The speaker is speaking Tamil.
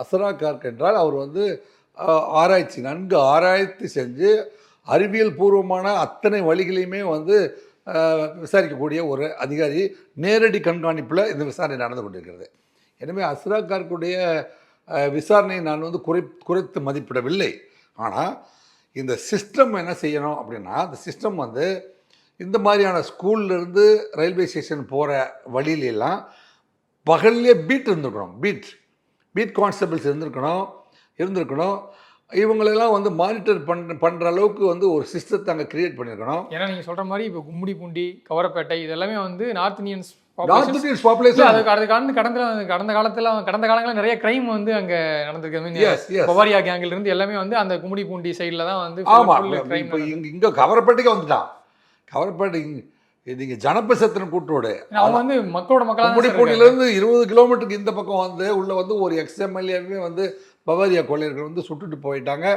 அசரா கார்க் என்றால் அவர் வந்து ஆராய்ச்சி நன்கு ஆராய்ச்சி செஞ்சு அறிவியல் பூர்வமான அத்தனை வழிகளையுமே வந்து விசாரிக்கக்கூடிய ஒரு அதிகாரி. நேரடி கண்காணிப்பில் இந்த விசாரணை நடந்து கொண்டிருக்கிறது. எனவே அசரா கார்க்குடைய விசாரணையை நான் வந்து குறைத்து மதிப்பிடவில்லை. ஆனால் இந்த சிஸ்டம் என்ன செய்யணும் அப்படின்னா, இந்த சிஸ்டம் வந்து இந்த மாதிரியான ஸ்கூல்லேருந்து ரயில்வே ஸ்டேஷன் போகிற வழியிலெல்லாம் பகல்லே பீட் இருந்திருக்கணும். பீட் கான்ஸ்டபிள்ஸ் இருந்திருக்கணும். இவங்களெல்லாம் வந்து மானிட்டர் பண்ணுற அளவுக்கு வந்து ஒரு சிஸ்டத்தை அங்கே கிரியேட் பண்ணியிருக்கணும். ஏன்னா நீங்கள் சொல்கிற மாதிரி இப்போ கும்மிடிப்பூண்டி, கவரப்பேட்டை இதெல்லாமே வந்து நார்த் இந்தியன்ஸ் பாப்புலேஷன். கடந்த காலங்களில் நிறைய கிரைம் வந்து அங்கே நடந்திருக்கு. பவாரியா கேங்கில் இருந்து எல்லாமே வந்து அந்த கும்மிடிப்பூண்டி சைடில் தான் வந்து. இப்போ இங்கே கவரப்பேட்டைக்கு வந்துட்டான். கவரப்பேட்டை நீங்கள் ஜனபசத்தின் கூட்டோடு அவங்க வந்து மக்களாக கும்மிடிப்பூண்டியிலேருந்து 20 கிலோமீட்டருக்கு இந்த பக்கம் வந்து உள்ள வந்து ஒரு எக்ஸ்எம்எல்ஏவே வந்து பவாரியா கொள்ளையர்கள் வந்து சுட்டுட்டு போயிட்டாங்க.